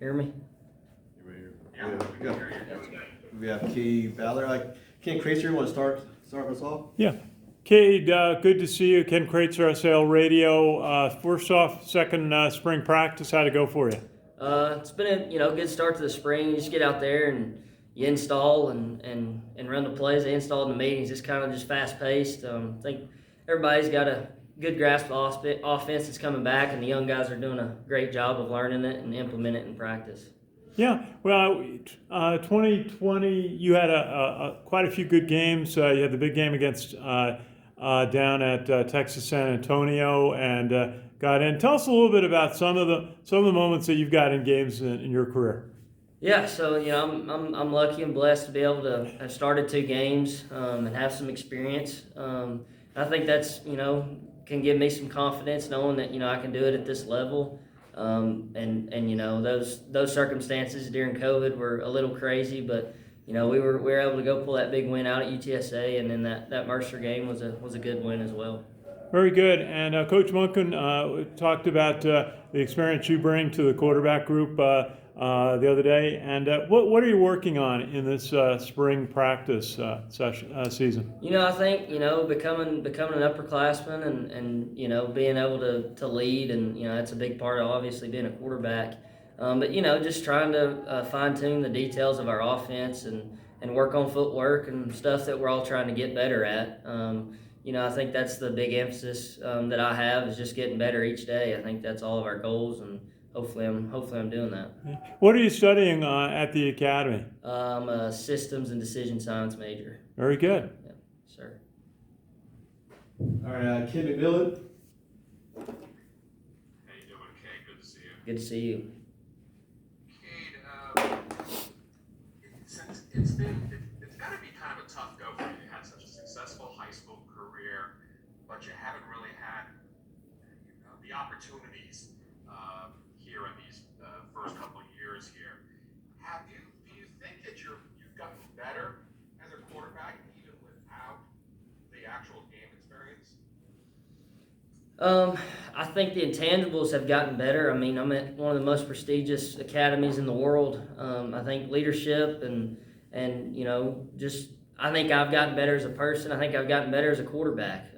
hear me? We have Cade Ballard. Ken Kraetzer, want to start us off? Yeah. Cade, good to see you. Ken Kraetzer, SALRadio. First off, second spring practice, how'd it go for you? It's been a good start to the spring. You just get out there and you install and run the plays. They install in the meetings. It's kind of just fast paced. I think everybody's got a good grasp of offense that's coming back, and the young guys are doing a great job of learning it and implementing it in practice. Yeah, well, 2020, you had quite a few good games. You had the big game against down at Texas San Antonio, and got in. Tell us a little bit about some of the moments that you've got in games in your career. Yeah, so I'm lucky and blessed to be able to have started 2 games and have some experience. I think that's can give me some confidence knowing that I can do it at this level. And those circumstances during COVID were a little crazy, but we were able to go pull that big win out at UTSA, and then that Mercer game was a good win as well. Very good. And Coach Munkin talked about the experience you bring to the quarterback group the other day. And what are you working on in this spring practice season? I think becoming an upperclassman and being able to lead, and that's a big part of obviously being a quarterback. But just trying to fine tune the details of our offense and work on footwork and stuff that we're all trying to get better at. I think that's the big emphasis that I have, is just getting better each day. I think that's all of our goals, and hopefully I'm doing that. What are you studying at the academy? I'm a systems and decision science major. Very good. Yeah, sir. All right, Kim McMillan. How you doing, Cade? Good to see you. Good to see you. Cade, it's got to be kind of a tough go for you. You had such a successful high school career, but you haven't really had the opportunities here in these first couple of years here. Do you think that you've gotten better as a quarterback even without the actual game experience? I think the intangibles have gotten better. I mean, I'm at one of the most prestigious academies in the world. I think leadership and just I think I've gotten better as a person. I think I've gotten better as a quarterback.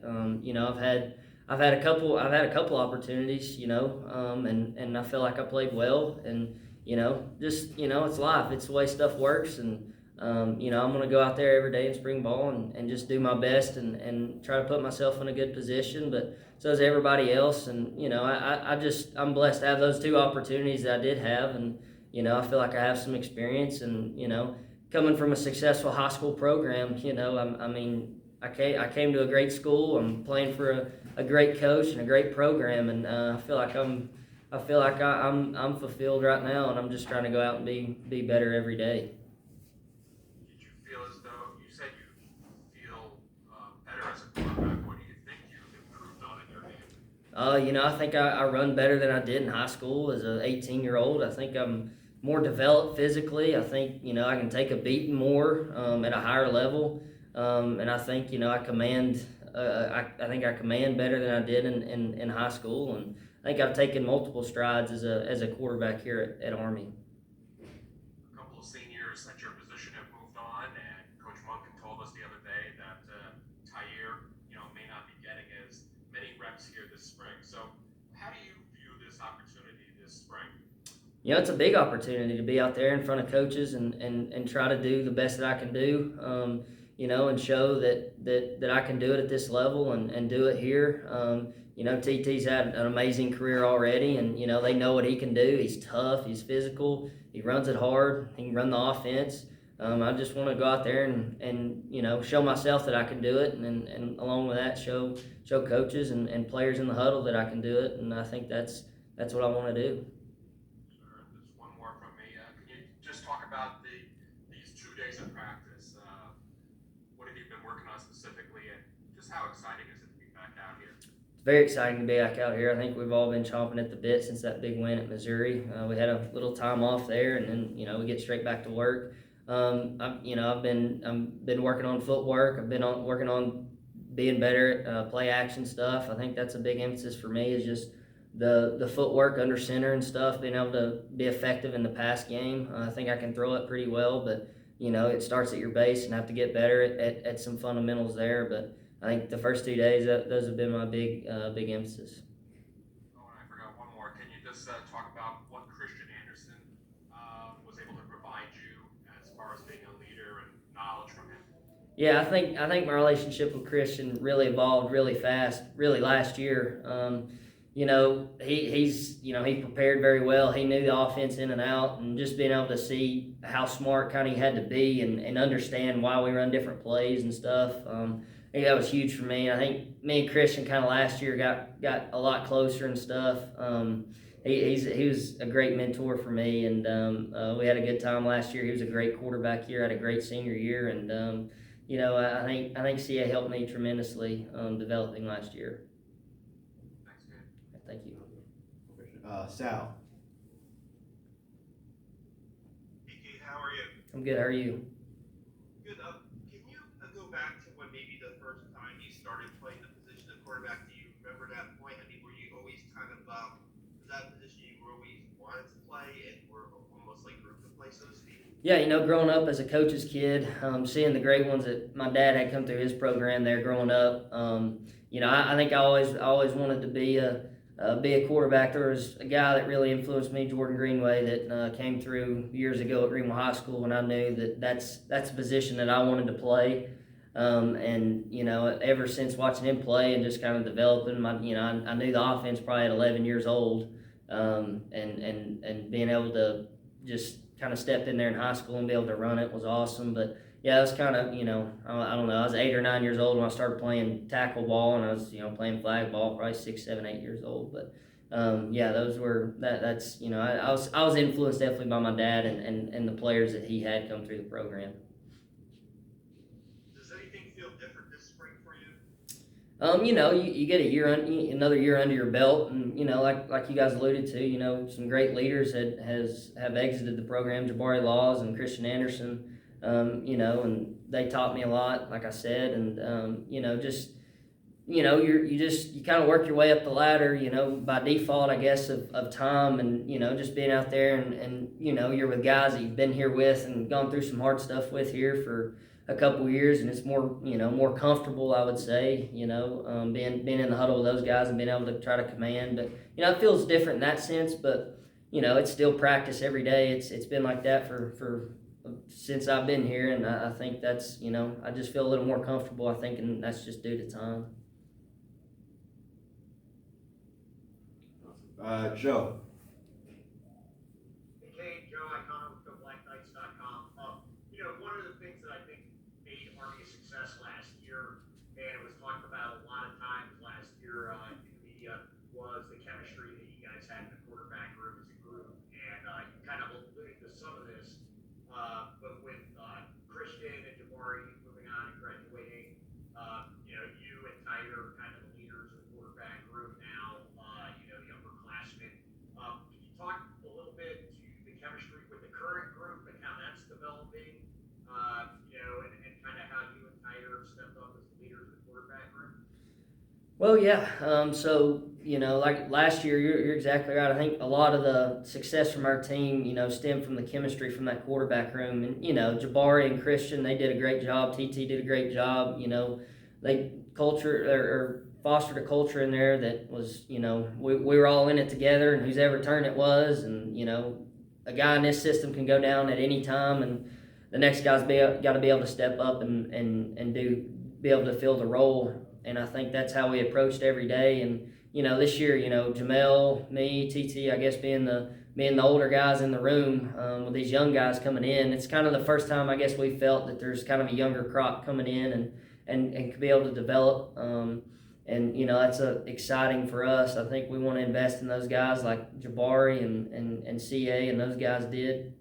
I've had a couple opportunities, and I feel like I played well, and it's life. It's the way stuff works, and I'm going to go out there every day in spring ball and just do my best and try to put myself in a good position, but so is everybody else. And I'm blessed to have those 2 opportunities that I did have, and I feel like I have some experience, and coming from a successful high school program, I came to a great school. I'm playing for a great coach and a great program, and I feel like I'm fulfilled right now, and I'm just trying to go out and be better every day. Did you feel as though you said you feel better as a quarterback? What do you think you've improved on in your game? I think I run better than I did in high school as an 18-year-old. I think I'm more developed physically. I think I can take a beating more at a higher level. And I think I command. I think I command better than I did in high school, and I think I've taken multiple strides as a quarterback here at Army. A couple of seniors at your position have moved on, and Coach Munkin told us the other day that Tyre, may not be getting as many reps here this spring. So, how do you view this opportunity this spring? It's a big opportunity to be out there in front of coaches and try to do the best that I can do. And show that I can do it at this level and do it here. TT's had an amazing career already, and they know what he can do. He's tough, he's physical, he runs it hard, he can run the offense. I just want to go out there and show myself that I can do it, and along with that show coaches and players in the huddle that I can do it, and I think that's what I want to do. Sure. There's one more from me. Can you just talk about these 2 days of practice? What have you been working on specifically, and just how exciting is it to be back out here? It's very exciting to be back out here. I think we've all been chomping at the bit since that big win at Missouri. We had a little time off there, and then we get straight back to work. I've been working on footwork. I've been working on being better at play action stuff. I think that's a big emphasis for me, is just the footwork under center and stuff, being able to be effective in the pass game. I think I can throw it pretty well, but it starts at your base and have to get better at some fundamentals there. But I think the first 2 days, those have been my big emphasis. Oh, and I forgot one more. Can you just talk about what Christian Anderson was able to provide you as far as being a leader and knowledge from him? Yeah, I think my relationship with Christian really evolved really fast, really last year. He prepared very well. He knew the offense in and out, and just being able to see how smart kind of he had to be and understand why we run different plays and stuff. I think that was huge for me. I think me and Christian kind of last year got a lot closer and stuff. He was a great mentor for me, and we had a good time last year. He was a great quarterback here, had a great senior year, and I think CA helped me tremendously developing last year. Thanks, Gabe. Thank you. Sal. Hey, Kate, how are you? I'm good. How are you? Good. Can you go back to when maybe the first time you started playing the position of quarterback? Do you remember that point? I mean, were you always kind of, was that a position you always wanted to play and were almost like groomed to play, so to speak? Yeah, growing up as a coach's kid, seeing the great ones that my dad had come through his program there growing up, I think I always wanted to be a quarterback. There was a guy that really influenced me, Jordan Greenway, that came through years ago at Greenville High School, and I knew that's a position that I wanted to play. Ever since watching him play and just kind of developing, I knew the offense probably at 11 years old, and being able to just kind of step in there in high school and be able to run it was awesome. But yeah, it was kind of, I don't know, I was 8 or 9 years old when I started playing tackle ball, and I was, playing flag ball, probably 6, 7, 8 years old. But those were, that's, I was influenced definitely by my dad and the players that he had come through the program. Does anything feel different this spring for you? You get another year under your belt, and like you guys alluded to, some great leaders have exited the program, Jabari Laws and Christian Anderson, and they taught me a lot, like I said, and you kind of work your way up the ladder, by default, I guess, of time, and just being out there and you're with guys that you've been here with and gone through some hard stuff with here for a couple years, and it's more comfortable, I would say, being in the huddle with those guys and being able to try to command. But it feels different in that sense, but it's still practice every day. It's been like that for since I've been here, and I think that's I just feel a little more comfortable, I think, and that's just due to time. Joe. Hey, Joe, I comment with BlackKnights.com. One of the things that I think made Army a success last year, and it was talked about a lot of times last year in the media, was the chemistry that you guys had in the quarterback room as a group. And you kind of alluded to some of this, but with Christian and Jabari moving on and graduating, you and Tiger are kind of the leaders of the quarterback room now, the upperclassmen. Can you talk a little bit to the chemistry with the current group and how that's developing, and kind of how you and Tiger stepped up as the leaders of the quarterback room? Well, yeah. Like last year, you're exactly right. I think a lot of the success from our team, stemmed from the chemistry from that quarterback room. And, Jabari and Christian, they did a great job. TT did a great job. They fostered a culture in there that was, we were all in it together, and whose ever turn it was. And, a guy in this system can go down at any time, and the next guy's got to be able to step up and be able to fill the role. And I think that's how we approached every day. And, this year, Jamel, me, TT, I guess being the older guys in the room, with these young guys coming in, it's kind of the first time I guess we felt that there's kind of a younger crop coming in and could be able to develop. That's exciting for us. I think we want to invest in those guys like Jabari and CA and those guys did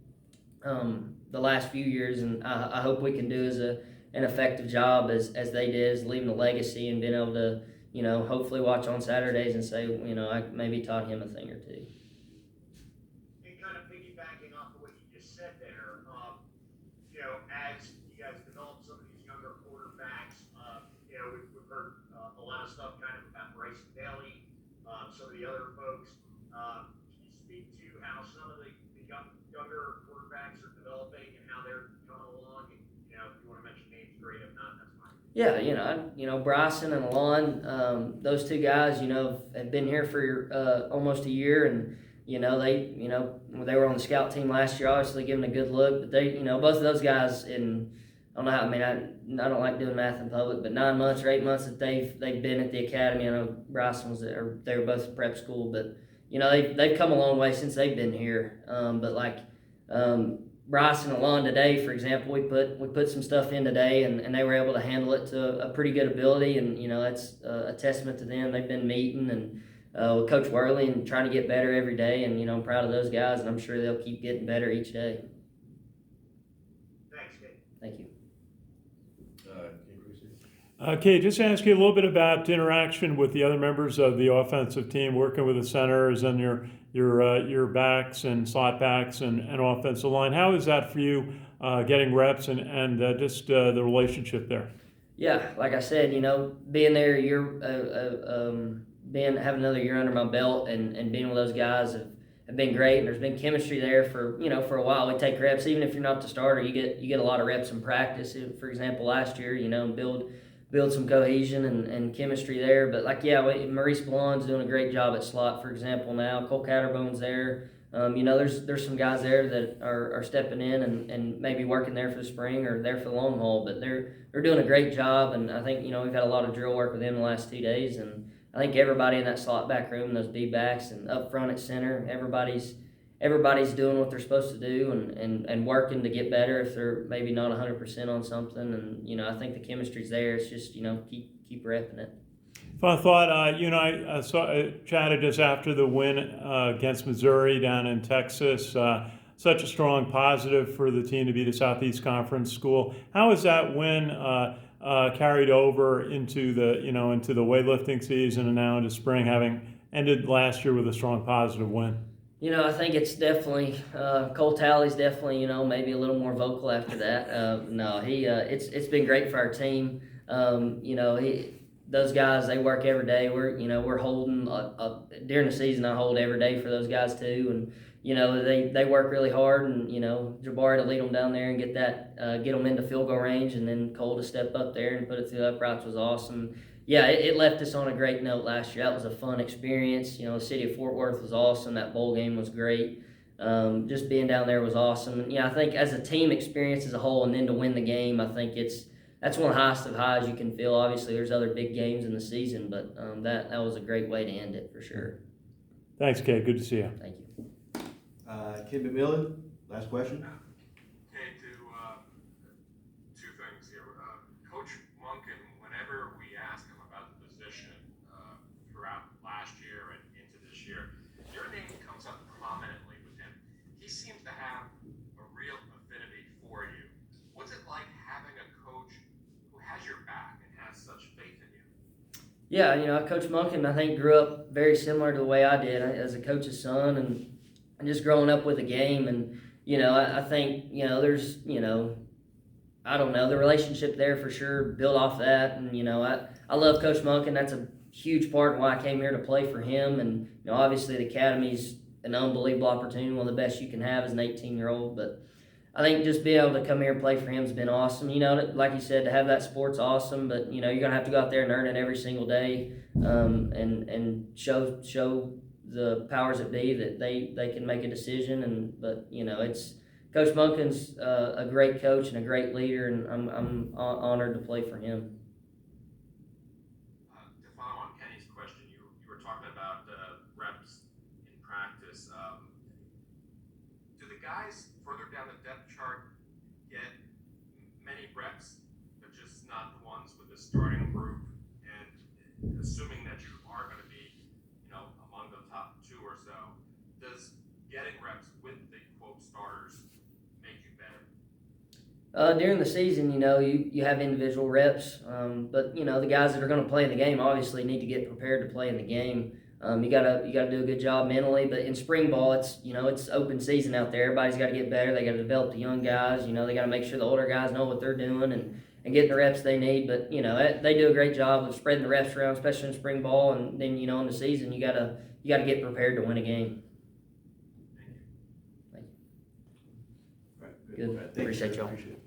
the last few years, and I hope we can do an effective job as they did, as leaving a legacy and being able to, hopefully watch on Saturdays and say, I maybe taught him a thing or two. And kind of piggybacking off of what you just said there, as you guys develop some of these younger quarterbacks, we've heard a lot of stuff kind of about Bryson Bailey, some of the other folks. Can you speak to how some of the younger quarterbacks are developing and how they're coming along? And, you know, if you want to mention names, great. If not, that's fine. Yeah, Bryson and Alon, those two guys, have been here for almost a year, and they were on the scout team last year, obviously giving a good look. But they, both of those guys I don't know how. I don't like doing math in public, but 9 months or 8 months that they've been at the academy. I know Bryson they were both at prep school, but they've come a long way since they've been here. But like Bryson and Alon today, for example, we put some stuff in today, and they were able to handle it to a pretty good ability, and that's a testament to them. They've been meeting and with Coach Worley and trying to get better every day, and I'm proud of those guys, and I'm sure they'll keep getting better each day. Thanks, Kate. Thank you. Okay, just to ask you a little bit about interaction with the other members of the offensive team, working with the centers and your backs and slot backs and offensive line. How is that for you, getting reps and just the relationship there? Yeah, like I said, being there a year, having another year under my belt and being with those guys have been great. And there's been chemistry there for a while. We take reps, even if you're not the starter, you get a lot of reps in practice. For example, last year, build some cohesion and chemistry there. But Maurice Ballon's doing a great job at slot, for example. Now Cole Catterbone's there. There's some guys there that are stepping in and maybe working there for the spring or there for the long haul. But they're doing a great job, and I think we've had a lot of drill work with them the last 2 days, and I think everybody in that slot back room, those B backs and up front at center, everybody's doing what they're supposed to do and working to get better if they're maybe not 100% on something. And I think the chemistry's there. It's just keep repping it. Fun thought. I chatted just after the win against Missouri down in Texas. Such a strong positive for the team to be the Southeast Conference school. How has that win carried over into the weightlifting season and now into spring, having ended last year with a strong positive win? I think it's definitely Cole Talley's definitely maybe a little more vocal after that. No, it's been great for our team. Those guys, they work every day. We're holding during the season. I hold every day for those guys too, and they work really hard. And Jabari to lead them down there and get them into field goal range, and then Cole to step up there and put it through the uprights was awesome. Yeah, it left us on a great note last year. That was a fun experience. The city of Fort Worth was awesome. That bowl game was great. Just being down there was awesome. And I think as a team experience as a whole, and then to win the game, I think that's one of the highest of highs you can feel. Obviously, there's other big games in the season, but that was a great way to end it for sure. Thanks, Kate. Good to see you. Thank you. Ken McMillan, last question. Okay, two things here. Coach Monken, whenever we ask him about the position throughout last year and into this year, your name comes up prominently with him. He seems to have a real affinity for you. What's it like having a coach who has your back and has such faith in you? Yeah, Coach Monken, I think, grew up very similar to the way I did as a coach's son, and just growing up with the game. And I think there's I don't know, the relationship there for sure built off that. And I love Coach Monken. That's a huge part of why I came here to play for him. And obviously the academy's an unbelievable opportunity, one of the best you can have as an 18-year-old. But I think just being able to come here and play for him has been awesome. Like you said, to have that sport's awesome, but you're gonna have to go out there and earn it every single day, and show the powers that be that they can make a decision. But it's Coach Monken's a great coach and a great leader, and I'm honored to play for him. To follow on Kenny's question, you were talking about reps in practice. Do the guys further down the depth chart get many reps, but just not the ones with the starting group? And assuming that you are going to be, among the top two or so, does getting reps with the quote starters make you better? During the season, you have individual reps, but the guys that are going to play in the game obviously need to get prepared to play in the game. You gotta do a good job mentally. But in spring ball, it's open season out there. Everybody's got to get better. They got to develop the young guys. They got to make sure the older guys know what they're doing, and getting the reps they need. But you know, they do a great job of spreading the reps around, especially in spring ball. And then you know, in the season, you gotta get prepared to win a game. Right, Good. Right, thank you, Appreciate sir. y'all. Appreciate it.